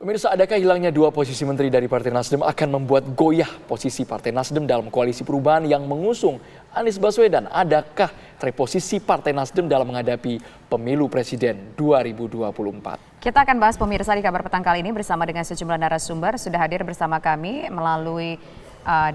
Pemirsa, adakah hilangnya dua posisi menteri dari Partai Nasdem akan membuat goyah posisi Partai Nasdem dalam koalisi perubahan yang mengusung Anies Baswedan? Adakah reposisi Partai Nasdem dalam menghadapi pemilu presiden 2024? Kita akan bahas pemirsa di kabar petang kali ini bersama dengan sejumlah narasumber. Sudah hadir bersama kami melalui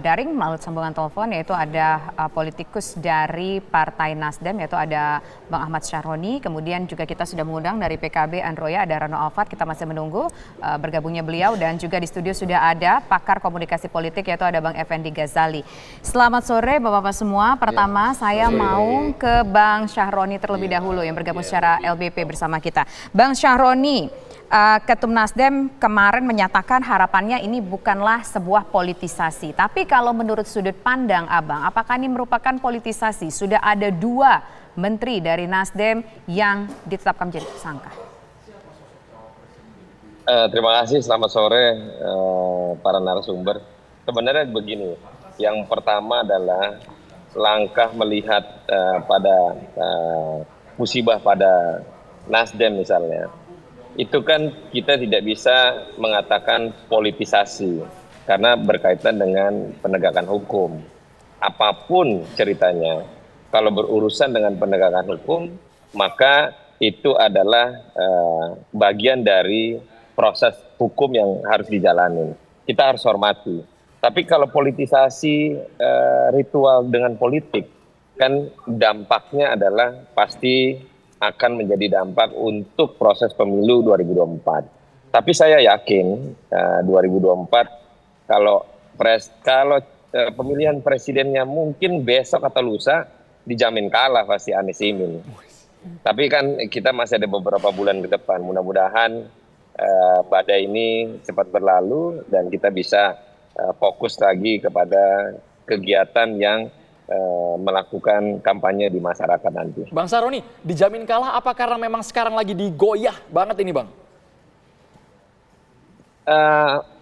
daring, melalui sambungan telepon, yaitu ada politikus dari Partai Nasdem, yaitu ada Bang Ahmad Syarhoni. Kemudian juga kita sudah mengundang dari PKB Androya, ada Rano Alfat. Kita masih menunggu bergabungnya beliau, dan juga di studio sudah ada pakar komunikasi politik, yaitu ada Bang Effendi Ghazali. Selamat sore Bapak-Bapak semua. Pertama saya mau ke Bang Syarhoni terlebih dahulu yang bergabung secara LBP bersama kita. Bang Syarhoni, Ketum Nasdem kemarin menyatakan harapannya ini bukanlah sebuah politisasi. Tapi kalau menurut sudut pandang Abang, apakah ini merupakan politisasi? Sudah ada dua menteri dari Nasdem yang ditetapkan menjadi tersangka. Terima kasih, selamat sore para narasumber. Sebenarnya begini, yang pertama adalah langkah melihat pada musibah pada Nasdem misalnya. Itu kan kita tidak bisa mengatakan politisasi karena berkaitan dengan penegakan hukum. Apapun ceritanya, kalau berurusan dengan penegakan hukum, maka itu adalah bagian dari proses hukum yang harus dijalani. Kita harus hormati. Tapi kalau politisasi ritual dengan politik, kan dampaknya adalah pasti akan menjadi dampak untuk proses pemilu 2024. Tapi saya yakin 2024 kalau pemilihan presidennya mungkin besok atau lusa dijamin kalah pasti Anies Imin. Tapi kan kita masih ada beberapa bulan ke depan. Mudah-mudahan badai ini cepat berlalu dan kita bisa fokus lagi kepada kegiatan yang melakukan kampanye di masyarakat nanti. Bang Syarhoni, dijamin kalah apa karena memang sekarang lagi digoyah banget ini Bang?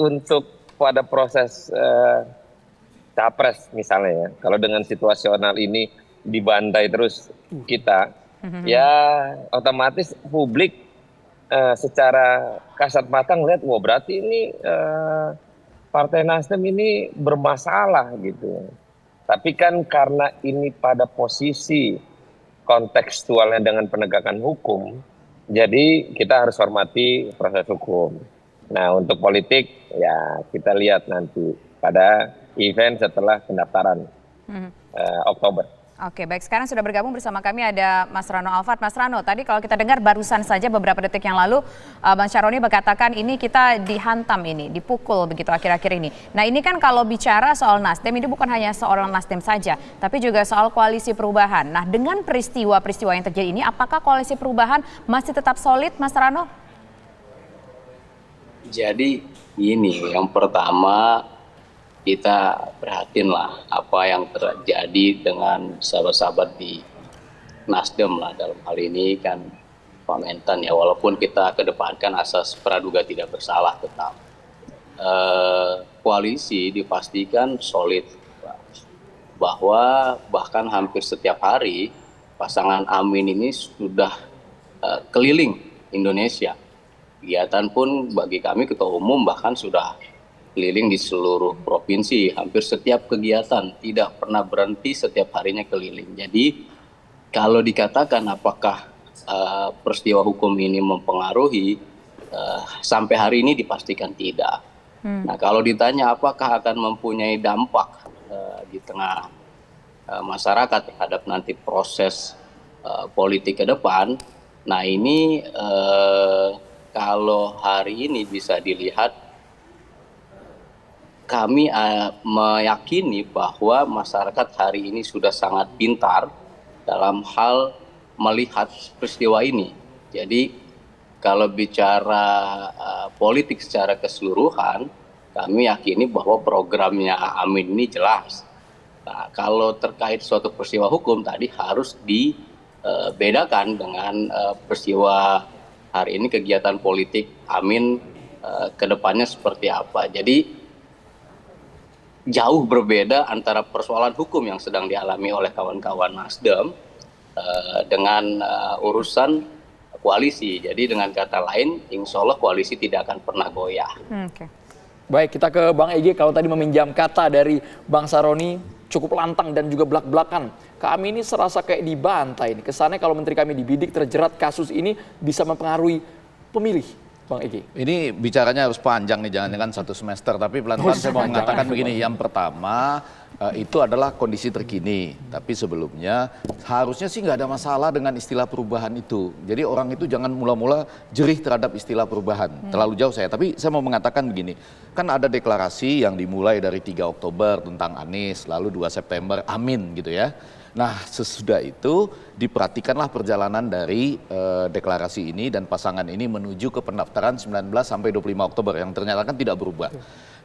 Untuk pada proses capres misalnya ya, kalau dengan situasional ini dibantai terus kita, ya otomatis publik secara kasat mata ngeliat, wah berarti ini Partai Nasdem ini bermasalah gitu. Tapi kan karena ini pada posisi kontekstualnya dengan penegakan hukum, jadi kita harus hormati proses hukum. Nah untuk politik ya kita lihat nanti pada event setelah pendaftaran Oktober. Oke, baik. Sekarang sudah bergabung bersama kami ada Mas Rano Alfat. Mas Rano, tadi kalau kita dengar barusan saja beberapa detik yang lalu, Bang Syarhoni berkatakan ini kita dihantam ini, dipukul begitu akhir-akhir ini. Nah ini kan kalau bicara soal Nasdem, ini bukan hanya seorang Nasdem saja, tapi juga soal koalisi perubahan. Nah dengan peristiwa-peristiwa yang terjadi ini, apakah koalisi perubahan masih tetap solid, Mas Rano? Jadi ini yang pertama, kita prihatinlah apa yang terjadi dengan sahabat-sahabat di Nasdem lah, dalam hal ini kan Pak Mentan ya, walaupun kita kedepankan asas praduga tidak bersalah, tetap koalisi dipastikan solid, bahwa bahkan hampir setiap hari pasangan Amin ini sudah keliling Indonesia. Kegiatan pun bagi kami ketua umum bahkan sudah keliling di seluruh provinsi, hampir setiap kegiatan, tidak pernah berhenti, setiap harinya keliling. Jadi kalau dikatakan apakah peristiwa hukum ini mempengaruhi, sampai hari ini dipastikan tidak. Nah kalau ditanya apakah akan mempunyai dampak di tengah masyarakat terhadap nanti proses politik ke depan, nah ini kalau hari ini bisa dilihat, kami meyakini bahwa masyarakat hari ini sudah sangat pintar dalam hal melihat peristiwa ini. Jadi kalau bicara politik secara keseluruhan, kami yakini bahwa programnya Amin ini jelas. Nah, kalau terkait suatu peristiwa hukum tadi harus dibedakan dengan peristiwa hari ini, kegiatan politik Amin ke depannya seperti apa. Jadi jauh berbeda antara persoalan hukum yang sedang dialami oleh kawan-kawan Nasdem dengan urusan koalisi. Jadi dengan kata lain, insya Allah koalisi tidak akan pernah goyah. Oke. Baik, kita ke Bang Egy. Kalau tadi meminjam kata dari Bang Saroni, cukup lantang dan juga belak-belakan. Kami ini serasa kayak dibantai. Kesannya kalau menteri kami dibidik, terjerat kasus ini bisa mempengaruhi pemilih. Bang Egy. Ini bicaranya harus panjang nih, jangan-jangan 1 semester. Tapi pelan-pelan saya mau mengatakan begini. Yang pertama, itu adalah kondisi terkini. Tapi sebelumnya, harusnya sih nggak ada masalah dengan istilah perubahan itu. Jadi orang itu jangan mula-mula jerih terhadap istilah perubahan. Terlalu jauh saya. Tapi saya mau mengatakan begini. Kan ada deklarasi yang dimulai dari 3 Oktober tentang Anies, lalu 2 September Amin gitu ya. Nah, sesudah itu diperhatikanlah perjalanan dari deklarasi ini dan pasangan ini menuju ke pendaftaran 19 sampai 25 Oktober yang ternyata kan tidak berubah.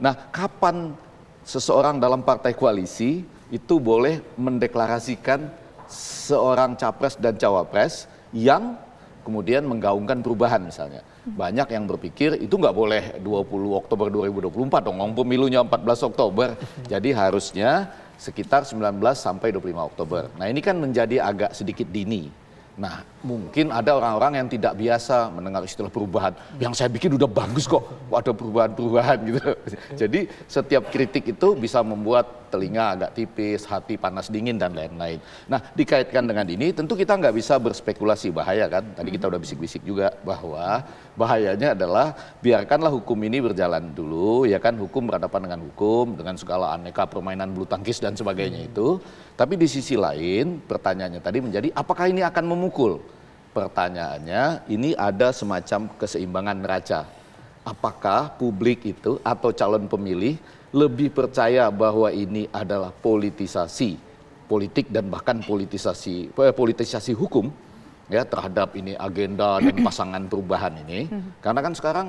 Nah, kapan seseorang dalam partai koalisi itu boleh mendeklarasikan seorang capres dan cawapres yang kemudian menggaungkan perubahan misalnya. Banyak yang berpikir itu nggak boleh 20 Oktober 2024 dong, pemilunya 14 Oktober. Jadi harusnya sekitar 19 sampai 25 Oktober. Nah ini kan menjadi agak sedikit dini. Nah mungkin ada orang-orang yang tidak biasa mendengar istilah perubahan. Yang saya bikin udah bagus kok, ada perubahan-perubahan gitu. Jadi setiap kritik itu bisa membuat telinga agak tipis, hati panas dingin dan lain-lain. Nah dikaitkan dengan ini tentu kita nggak bisa berspekulasi, bahaya kan. Tadi kita udah bisik-bisik juga bahwa bahayanya adalah biarkanlah hukum ini berjalan dulu, ya kan, hukum berhadapan dengan hukum, dengan segala aneka permainan bulu tangkis dan sebagainya itu. Tapi di sisi lain pertanyaannya tadi menjadi apakah ini akan memukul? Pertanyaannya ini ada semacam keseimbangan neraca. Apakah publik itu atau calon pemilih lebih percaya bahwa ini adalah politisasi politik dan bahkan politisasi hukum ya terhadap ini agenda dan pasangan perubahan ini. Karena kan sekarang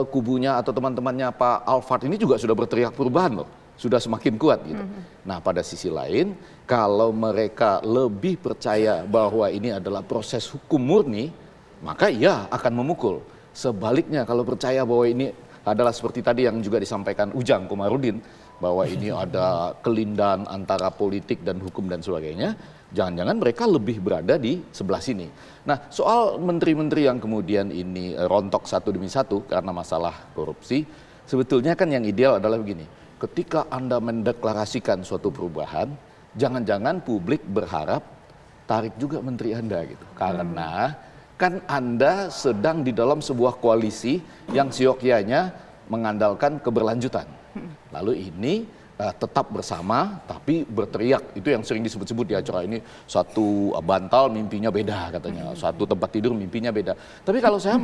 kubunya atau teman-temannya Pak Alfard ini juga sudah berteriak perubahan loh. Sudah semakin kuat gitu. Nah pada sisi lain kalau mereka lebih percaya bahwa ini adalah proses hukum murni, maka iya akan memukul. Sebaliknya kalau percaya bahwa ini adalah seperti tadi yang juga disampaikan Ujang Komarudin, bahwa ini ada kelindahan antara politik dan hukum dan sebagainya, jangan-jangan mereka lebih berada di sebelah sini. Nah soal menteri-menteri yang kemudian ini rontok satu demi satu karena masalah korupsi, sebetulnya kan yang ideal adalah begini. Ketika Anda mendeklarasikan suatu perubahan, jangan-jangan publik berharap tarik juga menteri Anda gitu. Karena kan Anda sedang di dalam sebuah koalisi yang siokianya mengandalkan keberlanjutan. Lalu ini tetap bersama tapi berteriak, itu yang sering disebut-sebut di acara ini, satu bantal mimpinya beda katanya, satu tempat tidur mimpinya beda. Tapi kalau saya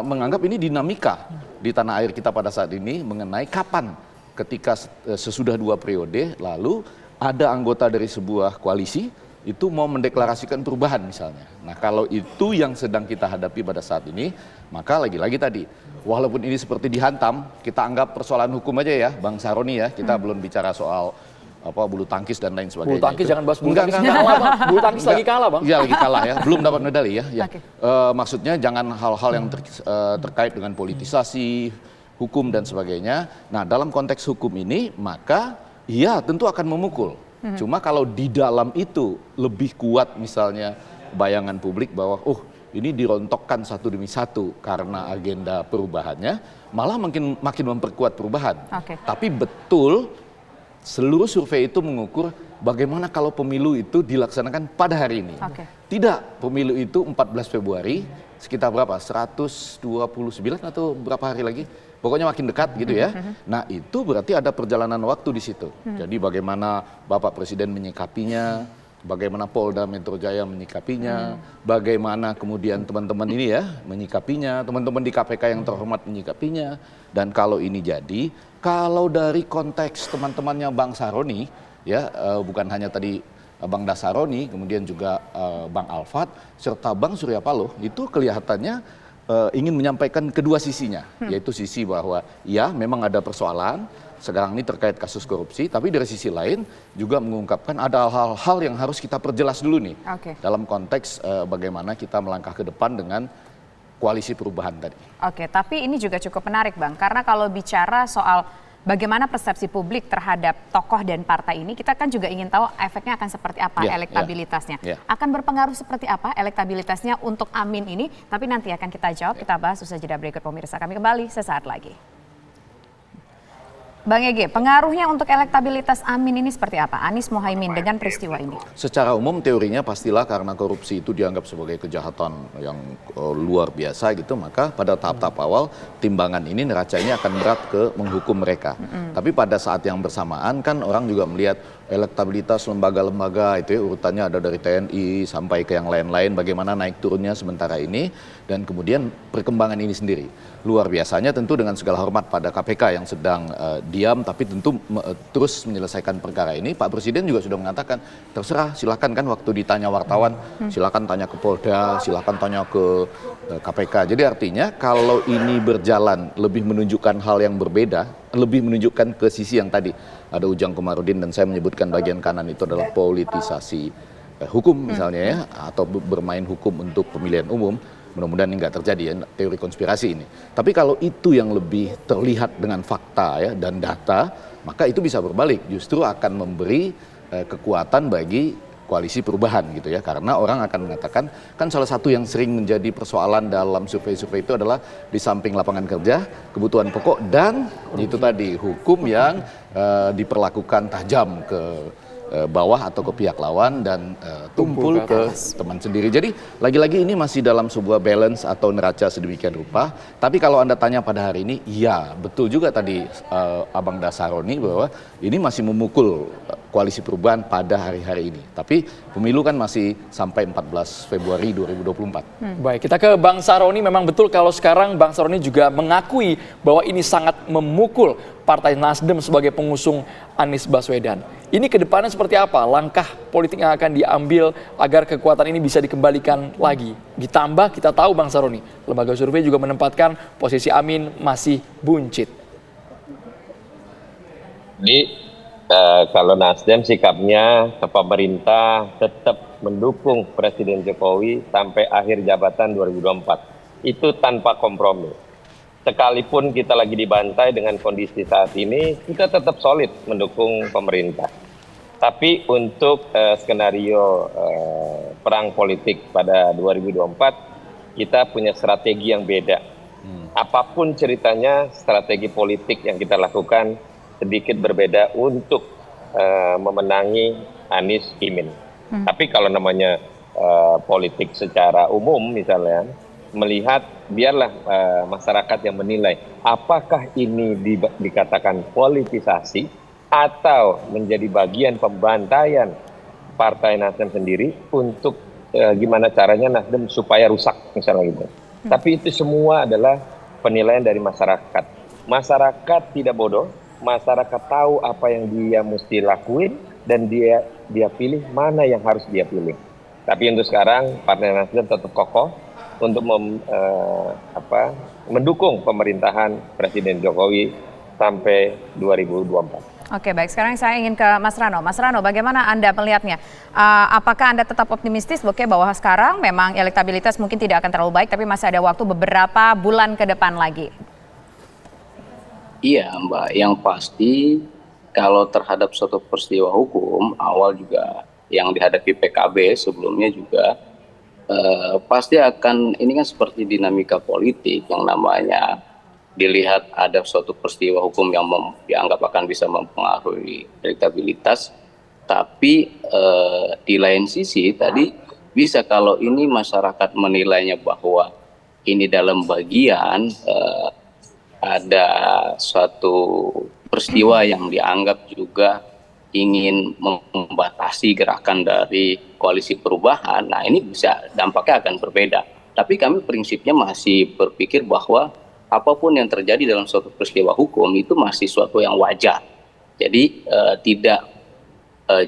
menganggap ini dinamika di tanah air kita pada saat ini mengenai kapan ketika sesudah 2 periode lalu ada anggota dari sebuah koalisi itu mau mendeklarasikan perubahan misalnya. Nah kalau itu yang sedang kita hadapi pada saat ini, maka lagi-lagi tadi, walaupun ini seperti dihantam, kita anggap persoalan hukum aja ya, Bang Saroni ya, kita belum bicara soal bulu tangkis dan lain sebagainya. Bulu tangkis jangan bahas bulu tangkis kalah Bang. Bulu tangkis lagi kalah Bang. Iya lagi kalah ya, belum dapat medali ya. Okay. Maksudnya jangan hal-hal yang terkait dengan politisasi, hukum dan sebagainya. Nah dalam konteks hukum ini maka iya tentu akan memukul. Cuma kalau di dalam itu lebih kuat misalnya bayangan publik bahwa ini dirontokkan satu demi satu karena agenda perubahannya, malah makin memperkuat perubahan. Okay. Tapi betul seluruh survei itu mengukur bagaimana kalau pemilu itu dilaksanakan pada hari ini. Okay. Tidak, pemilu itu 14 Februari, sekitar berapa? 129 atau berapa hari lagi? Pokoknya makin dekat gitu ya. Nah itu berarti ada perjalanan waktu di situ. Jadi bagaimana Bapak Presiden menyikapinya, bagaimana Polda Metro Jaya menyikapinya, bagaimana kemudian teman-teman ini ya menyikapinya, teman-teman di KPK yang terhormat menyikapinya. Dan kalau ini jadi, kalau dari konteks teman-temannya Bang Saroni, ya bukan hanya tadi Bang Dasaroni, kemudian juga Bang Alfard, serta Bang Surya Paloh, itu kelihatannya ingin menyampaikan kedua sisinya, yaitu sisi bahwa ya memang ada persoalan sekarang ini terkait kasus korupsi, tapi dari sisi lain juga mengungkapkan ada hal-hal yang harus kita perjelas dulu nih dalam konteks bagaimana kita melangkah ke depan dengan koalisi perubahan tadi. Oke, tapi ini juga cukup menarik Bang, karena kalau bicara soal bagaimana persepsi publik terhadap tokoh dan partai ini? Kita kan juga ingin tahu efeknya akan seperti apa, elektabilitasnya. Akan berpengaruh seperti apa elektabilitasnya untuk Amin ini? Tapi nanti akan kita jawab, kita bahas usai jeda berikut pemirsa. Kami kembali sesaat lagi. Bang Ege, pengaruhnya untuk elektabilitas Amin ini seperti apa? Anies Mohaimin dengan peristiwa ini. Secara umum teorinya pastilah karena korupsi itu dianggap sebagai kejahatan yang luar biasa gitu, maka pada tahap-tahap awal timbangan ini neraca ini akan berat ke menghukum mereka. Tapi pada saat yang bersamaan kan orang juga melihat elektabilitas lembaga-lembaga itu urutannya ada dari TNI sampai ke yang lain-lain, bagaimana naik turunnya sementara ini, dan kemudian perkembangan ini sendiri. Luar biasanya tentu dengan segala hormat pada KPK yang sedang diam tapi tentu terus menyelesaikan perkara ini. Pak Presiden juga sudah mengatakan terserah, silakan kan waktu ditanya wartawan, silakan tanya ke Polda, silakan tanya ke KPK. Jadi artinya kalau ini berjalan lebih menunjukkan hal yang berbeda, lebih menunjukkan ke sisi yang tadi ada Ujang Komarudin dan saya menyebutkan bagian kanan itu adalah politisasi hukum misalnya ya, atau bermain hukum untuk pemilihan umum. Mudah-mudahan ini nggak terjadi ya, teori konspirasi ini. Tapi kalau itu yang lebih terlihat dengan fakta ya dan data, maka itu bisa berbalik. Justru akan memberi kekuatan bagi koalisi perubahan gitu ya. Karena orang akan mengatakan, kan salah satu yang sering menjadi persoalan dalam survei-survei itu adalah di samping lapangan kerja, kebutuhan pokok dan itu tadi hukum yang diperlakukan tajam ke bawah atau ke pihak lawan dan tumpul ke teman sendiri. Jadi lagi-lagi ini masih dalam sebuah balance atau neraca sedemikian rupa. Tapi kalau Anda tanya pada hari ini, ya betul juga tadi Abang Dasaroni bahwa ini masih memukul koalisi perubahan pada hari-hari ini. Tapi pemilu kan masih sampai 14 Februari 2024. Baik, kita ke Bang Saroni. Memang betul kalau sekarang Bang Saroni juga mengakui bahwa ini sangat memukul Partai Nasdem sebagai pengusung Anies Baswedan. Ini ke depannya seperti apa? Langkah politik yang akan diambil agar kekuatan ini bisa dikembalikan lagi. Ditambah kita tahu Bang Saroni, lembaga survei juga menempatkan posisi Amin masih buncit. Jadi kalau Nasdem sikapnya ke pemerintah tetap mendukung Presiden Jokowi sampai akhir jabatan 2024. Itu tanpa kompromi. Sekalipun kita lagi dibantai dengan kondisi saat ini, kita tetap solid mendukung pemerintah. Tapi untuk skenario perang politik pada 2024, kita punya strategi yang beda. Apapun ceritanya, strategi politik yang kita lakukan sedikit berbeda untuk memenangi Anies Imin. Tapi kalau namanya politik secara umum misalnya, melihat biarlah masyarakat yang menilai apakah ini dikatakan politisasi atau menjadi bagian pembantaian Partai Nasdem sendiri untuk gimana caranya Nasdem supaya rusak misalnya gitu. Tapi itu semua adalah penilaian dari masyarakat. Masyarakat tidak bodoh, masyarakat tahu apa yang dia mesti lakuin dan dia pilih mana yang harus dia pilih. Tapi untuk sekarang Partai Nasdem tetap kokoh untuk mendukung pemerintahan Presiden Jokowi sampai 2024. Oke, baik. Sekarang saya ingin ke Mas Rano. Mas Rano, bagaimana Anda melihatnya? Apakah Anda tetap optimistis bahwa sekarang memang elektabilitas mungkin tidak akan terlalu baik, tapi masih ada waktu beberapa bulan ke depan lagi? Iya, Mbak. Yang pasti kalau terhadap suatu peristiwa hukum, awal juga yang dihadapi PKB sebelumnya juga, pasti akan, ini kan seperti dinamika politik yang namanya dilihat ada suatu peristiwa hukum yang dianggap akan bisa mempengaruhi elektabilitas, tapi di lain sisi tadi bisa kalau ini masyarakat menilainya bahwa ini dalam bagian ada suatu peristiwa yang dianggap juga ingin membatasi gerakan dari koalisi perubahan, nah ini bisa dampaknya akan berbeda. Tapi kami prinsipnya masih berpikir bahwa apapun yang terjadi dalam suatu peristiwa hukum itu masih suatu yang wajar. Jadi tidak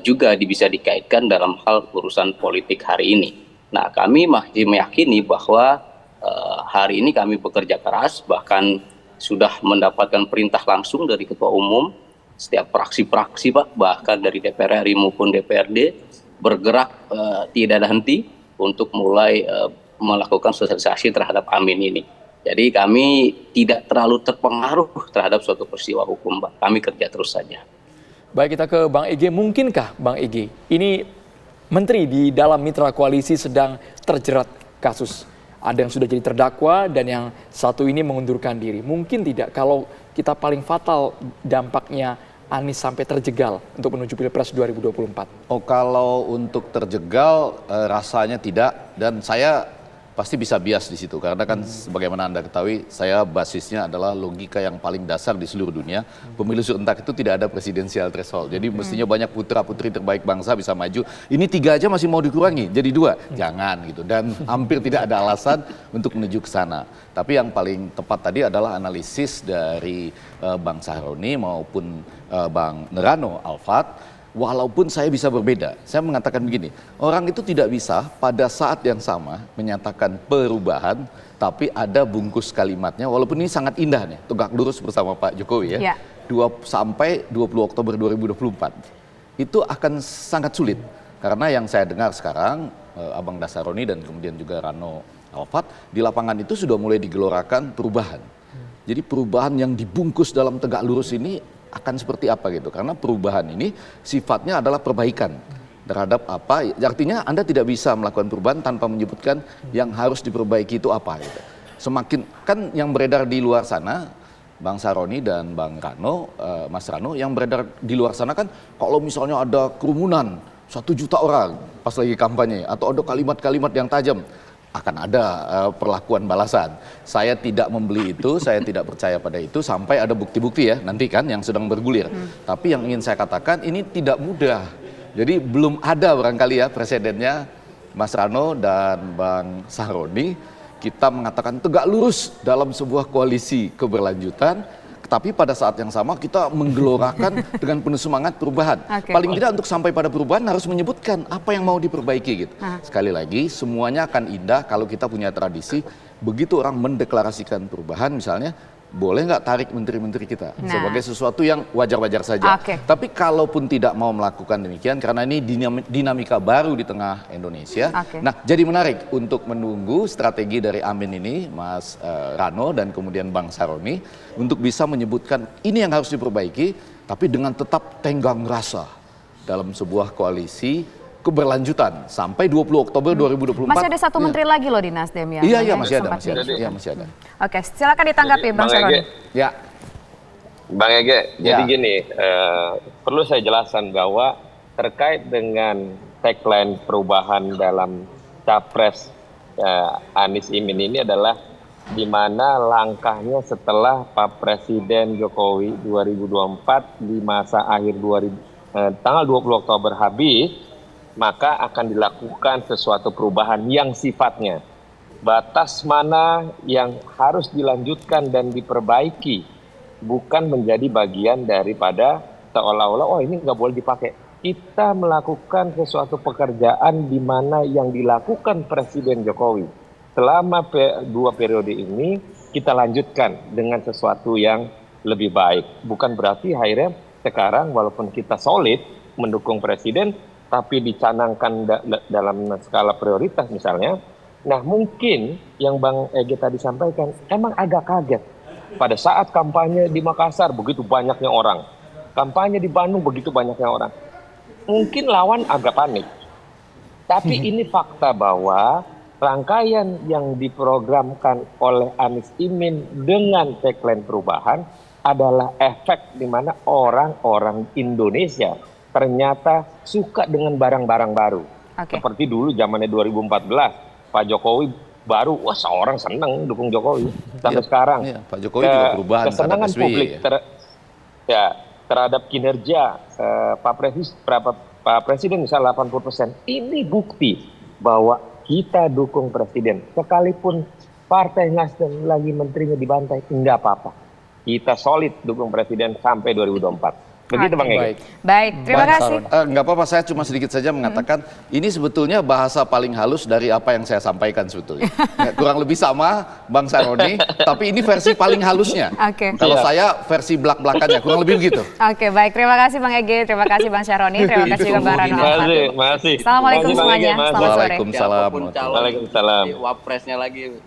juga bisa dikaitkan dalam hal urusan politik hari ini. Nah, kami masih meyakini bahwa hari ini kami bekerja keras, bahkan sudah mendapatkan perintah langsung dari Ketua Umum, setiap fraksi-fraksi Pak, bahkan dari DPR RI maupun DPRD bergerak tidak ada henti untuk mulai melakukan sosialisasi terhadap Amin ini. Jadi kami tidak terlalu terpengaruh terhadap suatu peristiwa hukum, Pak. Kami kerja terus saja. Baik, kita ke Bang Ege. Mungkinkah Bang Ege, ini menteri di dalam mitra koalisi sedang terjerat kasus? Ada yang sudah jadi terdakwa dan yang satu ini mengundurkan diri. Mungkin tidak kalau kita paling fatal dampaknya Anies sampai terjegal untuk menuju Pilpres 2024? Oh, kalau untuk terjegal rasanya tidak, dan saya pasti bisa bias di situ karena kan sebagaimana Anda ketahui saya basisnya adalah logika yang paling dasar di seluruh dunia. Pemilu serentak itu tidak ada presidensial threshold. Jadi mestinya banyak putra-putri terbaik bangsa bisa maju. Ini 3 aja masih mau dikurangi jadi 2. Jangan gitu. Dan hampir tidak ada alasan untuk menuju ke sana. Tapi yang paling tepat tadi adalah analisis dari Bang Sahroni maupun Bang Nerano Alfat. Walaupun saya bisa berbeda, saya mengatakan begini, orang itu tidak bisa pada saat yang sama menyatakan perubahan, tapi ada bungkus kalimatnya, walaupun ini sangat indah nih, tegak lurus bersama Pak Jokowi ya, 2 sampai 20 Oktober 2024. Itu akan sangat sulit, karena yang saya dengar sekarang, Abang Dasaroni dan kemudian juga Rano Alfat, di lapangan itu sudah mulai digelorakan perubahan. Jadi perubahan yang dibungkus dalam tegak lurus ini akan seperti apa gitu, karena perubahan ini sifatnya adalah perbaikan terhadap apa, artinya Anda tidak bisa melakukan perubahan tanpa menyebutkan yang harus diperbaiki itu apa gitu. Semakin kan yang beredar di luar sana, Bang Saroni dan Bang Rano, Mas Rano, yang beredar di luar sana kan kalau misalnya ada kerumunan 1 juta orang pas lagi kampanye atau ada kalimat-kalimat yang tajam, akan ada perlakuan balasan. Saya tidak membeli itu, saya tidak percaya pada itu sampai ada bukti-bukti ya nanti kan yang sedang bergulir. Tapi yang ingin saya katakan ini tidak mudah. Jadi belum ada barangkali ya presidennya Mas Rano dan Bang Sahroni kita mengatakan tegak lurus dalam sebuah koalisi keberlanjutan. Tapi pada saat yang sama kita menggelorakan dengan penuh semangat perubahan. Paling tidak untuk sampai pada perubahan harus menyebutkan apa yang mau diperbaiki gitu. Sekali lagi semuanya akan indah kalau kita punya tradisi begitu orang mendeklarasikan perubahan misalnya, boleh nggak tarik menteri-menteri kita sebagai sesuatu yang wajar-wajar saja. Tapi kalaupun tidak mau melakukan demikian karena ini dinamika baru di tengah Indonesia. Nah, jadi menarik untuk menunggu strategi dari Amin ini, Mas Rano dan kemudian Bang Saroni untuk bisa menyebutkan ini yang harus diperbaiki, tapi dengan tetap tenggang rasa dalam sebuah koalisi keberlanjutan sampai 20 Oktober 2024. Masih ada 1 menteri lagi loh di Nasdem ya? Iya, masih ada. Oke, silakan ditanggapi Bang Saroni. Ya. Bang Ege, jadi gini, perlu saya jelaskan bahwa terkait dengan tagline perubahan dalam Capres Anies Imin ini adalah di mana langkahnya setelah Pak Presiden Jokowi 2024 di masa akhir tanggal 20 Oktober habis, maka akan dilakukan sesuatu perubahan yang sifatnya batas mana yang harus dilanjutkan dan diperbaiki, bukan menjadi bagian daripada seolah-olah oh ini nggak boleh dipakai. Kita melakukan sesuatu pekerjaan di mana yang dilakukan Presiden Jokowi selama 2 periode ini kita lanjutkan dengan sesuatu yang lebih baik. Bukan berarti akhirnya sekarang walaupun kita solid mendukung Presiden tapi dicanangkan dalam skala prioritas misalnya. Nah mungkin yang Bang Ege tadi sampaikan emang agak kaget. Pada saat kampanye di Makassar begitu banyaknya orang. Kampanye di Bandung begitu banyaknya orang. Mungkin lawan agak panik. Tapi ini fakta bahwa rangkaian yang diprogramkan oleh Anies Imin dengan tagline perubahan adalah efek di mana orang-orang Indonesia ternyata suka dengan barang-barang baru. Seperti dulu zamannya 2014, Pak Jokowi baru, wah seorang senang dukung Jokowi. Sampai sekarang, Pak Jokowi juga perubahan kesenangan publik terhadap kinerja Pak Presiden misalnya 80%. Ini bukti bahwa kita dukung Presiden. Sekalipun Partai Nasdem lagi menterinya dibantai, enggak apa-apa. Kita solid dukung Presiden sampai 2024. Begitu Bang Ege. Baik, terima kasih. Nggak apa-apa, saya cuma sedikit saja mengatakan ini sebetulnya bahasa paling halus dari apa yang saya sampaikan sebetulnya. Kurang lebih sama Bang Saroni, tapi ini versi paling halusnya. Kalau saya versi belak-belakannya, kurang lebih begitu. Baik, terima kasih Bang Ege, terima kasih Bang Saroni, terima kasih juga Bang Rano. Masih. Assalamualaikum semuanya, selamat sore. Waalaikumsalam. Waalaikumsalam. Wapresnya lagi.